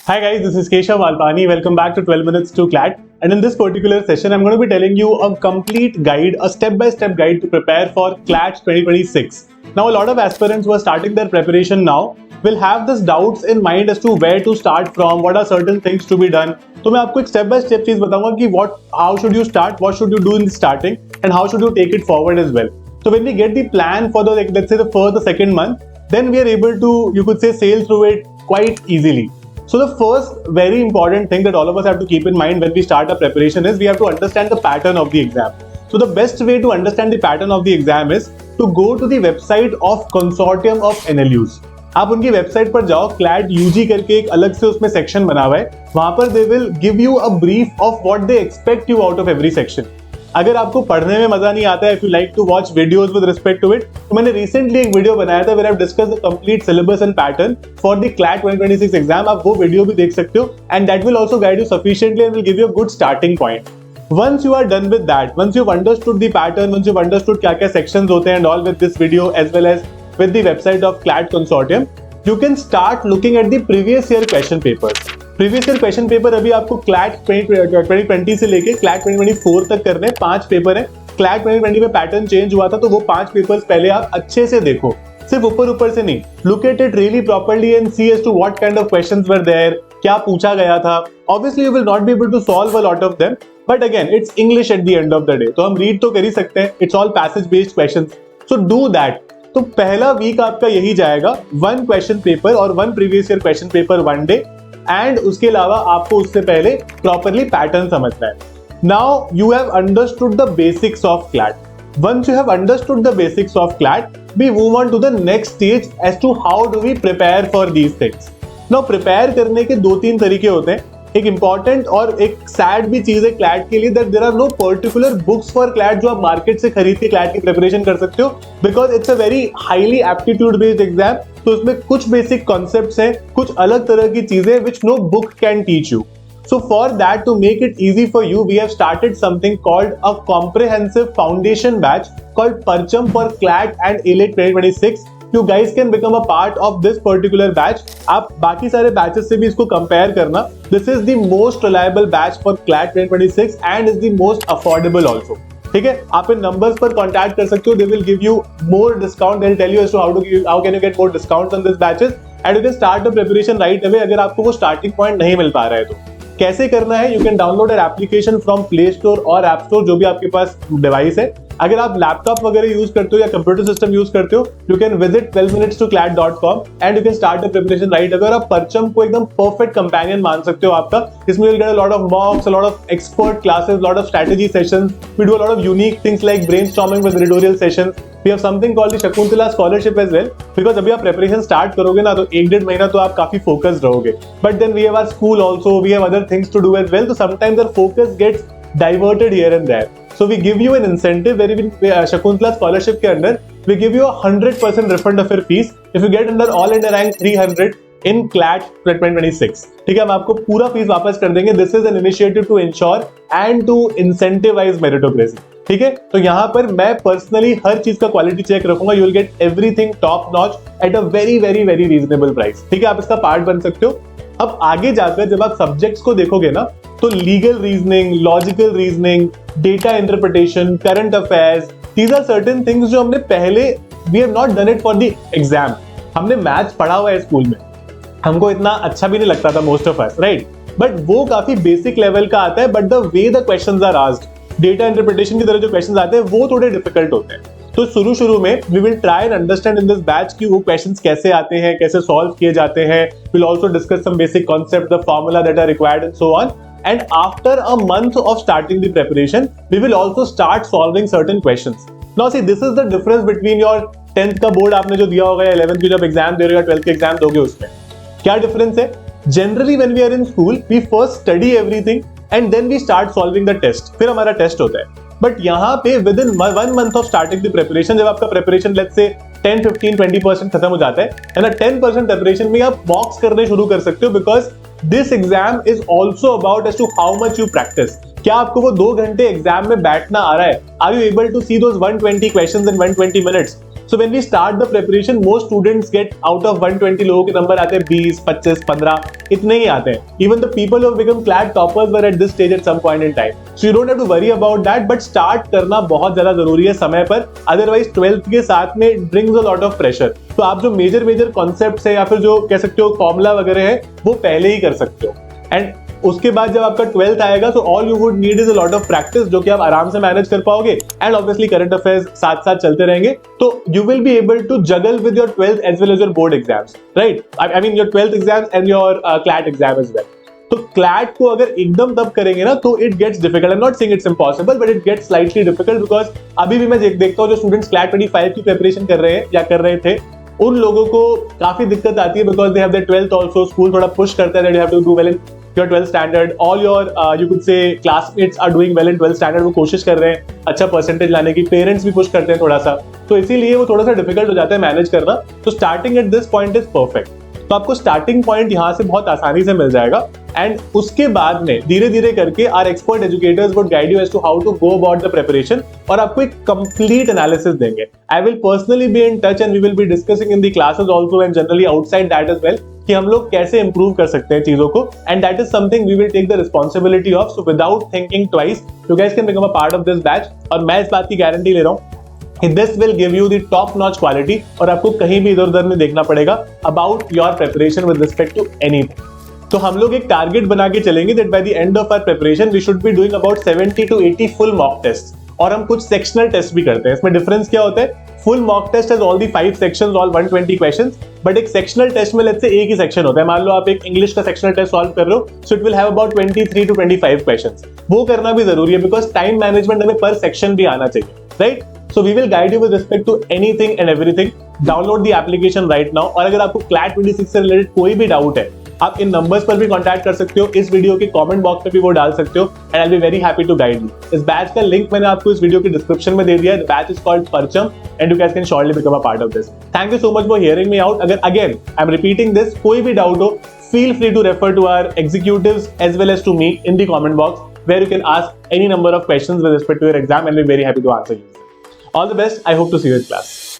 Hi guys, this is Keshav Alpani. Welcome back to 12 Minutes to CLAT. And in this particular session, I'm going to be telling you a complete guide, a step-by-step guide to prepare for CLAT 2026. Now, a lot of aspirants who are starting their preparation now will have this doubts in mind as to where to start from, what are certain things to be done. तो मैं आपको एक step by step चीज बताऊंगा कि how should you start, what should you do in the starting, and how should you take it forward as well. So when we get the plan for the let's say the first, the second month, then we are able to, you could say, sail through it quite easily. So the first very important thing that all of us have to keep in mind when we start our preparation is we have to understand the pattern of the exam. So the best way to understand the pattern of the exam is to go to the website of Consortium of NLUs. आप उनकी website पर जाओ, CLAT UG करके एक अलग से उसमें section बना हुआ है. वहां पर they will give you a brief of what they expect you out of every section. अगर आपको पढ़ने में मजा नहीं आता है, if you like to watch videos with respect to it, तो मैंने रिसेंटली एक वीडियो बनाया था where I have discussed the complete syllabus and pattern for the CLAT 2026 exam. आप वो वीडियो भी देख सकते हो and that will also guide you sufficiently and will give you a good starting point. Once you are done with that, once you've understood the pattern, once you've understood क्या क्या sections होते हैं and all with this video as well as with the website of CLAT Consortium, you can start looking at the previous year question papers. Previous year question paper अभी आपको CLAT 2020 से लेके CLAT 2024 तक करने 5 paper है. CLAT 2020 में pattern change हुआ था तो वो 5 पेपर्स पहले आप अच्छे से देखो, सिर्फ ऊपर से नहीं. Look at it really properly and see as to what kind of questions were there, क्या पूछा गया था. Obviously you will not be able to solve a lot of them, but again it's English at the end of the day, तो हम read तो कर ही सकते हैं. It's all passage based questions, so do that. तो पहला week आपका यही जाएगा, 1 क्वेश्चन पेपर और 1 previous year question paper 1 day, and उसके अलावा आपको उससे पहले प्रॉपर्ली पैटर्न समझना है. Now you have understood the basics of CLAT. Once you have understood the basics of CLAT, we move on to the next stage as to how do we prepare for these things. Now prepare करने के 2-3 तरीके होते हैं. एक important और एक sad भी चीज है CLAT के लिए, that there are no particular books for CLAT जो आप मार्केट से खरीद के CLAT की प्रिपरेशन कर सकते हो, because it's a very highly aptitude based exam. तो उसमें कुछ बेसिक कॉन्सेप्ट्स हैं, कुछ अलग तरह की चीजें which no book can teach you. So for that, to make it easy for you, we have started something called a comprehensive foundation batch called Parcham for CLAT and ALET 2026. You guys can become a part of this particular batch. आप बाकी सारे batches से भी इसको compare करना. This is the most reliable batch for CLAT 2026 and is the most affordable also. ठीक है, आप इन नंबर्स पर कांटेक्ट कर सकते हो. They will give you more discount. They'll tell you as to how can you get more discounts on this batches and you can start the preparation right away अगर आपको वो starting point नहीं मिल पा रहा है तो. कैसे करना है? You can download an application from play store और ऐप स्टोर, जो भी आपके पास डिवाइस है. अगर आप लैपटॉप वगैरह यूज करते हो या कंप्यूटर सिस्टम यूज करते हो, you can visit 12minutes2clat.com and you can start the preparation right away. और आप परचम को एकदम परफेक्ट कंपेनियन मान सकते हो आपका. इसमें you will get a lot of mocks, a lot of expert classes, lot of strategy sessions. We do a lot of unique things like brainstorming with editorial sessions. We have something called the Shakuntala scholarship as well, because अभी आप preparation start करोगे ना तो 1-1.5 महीना तो आप काफी focused रहोगे. But then we have our school also, we have other things to do as well, तो sometimes our focus gets diverted here and there. So we give you an incentive very Shakuntala scholarship के अंदर we give you 100% refund of your fees if you get under all India rank 300 in CLAT 2026. ठीक है, हम आपको पूरा fees वापस कर देंगे. This is an initiative to ensure and to incentivise meritocracy. ठीक है, तो यहाँ पर मैं पर्सनली हर चीज का क्वालिटी चेक रखूंगा. You will get everything top notch at a very very very reasonable price. ठीक है, आप इसका पार्ट बन सकते हो. अब आगे जाकर जब आप सब्जेक्ट्स को देखोगे ना, तो legal reasoning, logical reasoning, data interpretation, current affairs, these are certain things जो हमने पहले, we have not done it for the exam. हमने मैथ्स पढ़ा हुआ है स्कूल में, हमको इतना अच्छा भी नहीं लगता था most of us, right? But वो काफी बेसिक लेवल का आता है. But the way the questions are asked, data interpretation की तरह जो क्वेश्चंस आते हैं वो थोड़े डिफिकल्ट होते हैं. तो शुरू में we will try and understand in this batch कि वो क्वेश्चंस कैसे आते हैं, कैसे सॉल्व किए जाते हैं. We will also discuss some basic concept, the formula that are required and so on. And after a month of starting the preparation we will also start solving certain questions. Now see, this is the difference between your 10th का board आपने जो दिया होगा या 11th की जब exam दे रहे हो या 12th के एग्जाम दोगे, उसमें क्या डिफरेंस है? Generally when we are in school we first study everything and then we start solving the test, फिर हमारा टेस्ट होता है. बट यहाँ पे within 1 month of starting the preparation, जब आपका प्रिपरेशन लेट्स से 10-15-20% खत्म हो जाता है, 10% प्रिपरेशन में आप मॉक्स करने शुरू कर सकते हो. Because this exam is also about as to how much you practice. क्या आपको वो 2 घंटे एग्जाम में बैठना आ रहा है? Are you able to see those 120 questions in 120 minutes? So when we start the preparation, most students get out of 120 लोगों के नंबर आते हैं 20, 25, 15, इतने ही आते हैं. Even the people who have become CLAT toppers were at this stage at some point in time. So you don't have to worry about that, but start करना बहुत ज्यादा जरूरी है समय पर. Otherwise 12th के साथ में it brings a lot of pressure. तो आप जो मेजर कॉन्सेप्ट्स है या फिर जो कह सकते हो फॉर्मूला वगैरह है वो पहले ही कर सकते हो. एंड उसके बाद जब आपका 12th आएगा तो all you would need is a lot of practice, जो कि आप आराम से मैनेज कर पाओगे. एंड ऑब्वियसली करंट अफेयर्स साथ साथ चलते रहेंगे, तो you will be able to juggle with your 12th as well as your board exams, right? I mean your 12th exams and your CLAT exam as well. तो CLAT को अगर एकदम तब करेंगे ना तो it gets difficult. I am not saying it's impossible, but it gets slightly difficult because अभी भी मैं देखता हूँ जो स्टूडेंट्स क्लैट 25 की प्रिपरेशन कर रहे हैं या कर रहे थे, उन लोगों को काफी दिक्कत आती है because they have their 12th also. School थोड़ा पुश करता है that you have to do well in your 12th standard. All your you could say classmates are doing well in 12th standard. वो कोशिश कर रहे हैं अच्छा परसेंटेज लाने की, पेरेंट्स भी पुश करते हैं थोड़ा सा, तो इसीलिए वो थोड़ा सा डिफिकल्ट हो जाता है मैनेज करना. तो starting at this point is perfect. तो आपको स्टार्टिंग पॉइंट यहाँ से बहुत आसानी से मिल जाएगा. एंड उसके बाद में धीरे धीरे करके our expert educators would guide you as to how to go about the preparation, और आपको एक कंप्लीट एनालिसिस देंगे. I will personally be in touch and we will be discussing in the classes also and generally outside that as well कि हम लोग कैसे improve कर सकते हैं चीजों को. And that is something we will take the responsibility of. So without thinking twice you guys can become a part of this batch. और मैं इस बात की गारंटी ले रहा हूँ This will give you the top notch quality और आपको कहीं भी इधर उधर नहीं देखना पड़ेगा about your preparation with respect to anything. तो हम लोग एक टारगेट बना के चलेंगे that by the end of our preparation we should be doing about 70 to 80 full mock tests. और हम कुछ सेक्शनल टेस्ट भी करते हैं. इसमें डिफरेंस क्या होता है? Full mock test has all the 5 sections, all 120 questions, but एक सेक्शनल टेस्ट में लेट्स से एक ही सेक्शन होता है. मान लो आप एक इंग्लिश का सेक्शनल टेस्ट सॉल्व कर रहे हो, so it will have about 23 to 25 questions. वो करना भी जरूरी है बिकॉज टाइम मैनेजमेंट हमें पर सेक्शन भी आना चाहिए, right? So we will guide you with respect to anything and everything. Download the application right now. और अगर आपको CLAT 26 से रिलेटेड कोई भी डाउट है, आप इन नंबर्स पर भी कांटेक्ट कर सकते हो, इस वीडियो के कमेंट बॉक्स में भी वो डाल सकते हो, and I will be very happy to guide you. इस बैच का लिंक मैंने आपको इस वीडियो के डिस्क्रिप्शन में दे दिया है. Batch is called Parcham and you guys can surely become a part of this. Thank you so much for hearing me out. अगर again I am repeating this, कोई भी डाउट हो, feel free to refer to our executives as well as to me in the comment box, where you can ask any number of questions with respect to your exam and we'll be very happy to answer you. All the best. I hope to see you in class.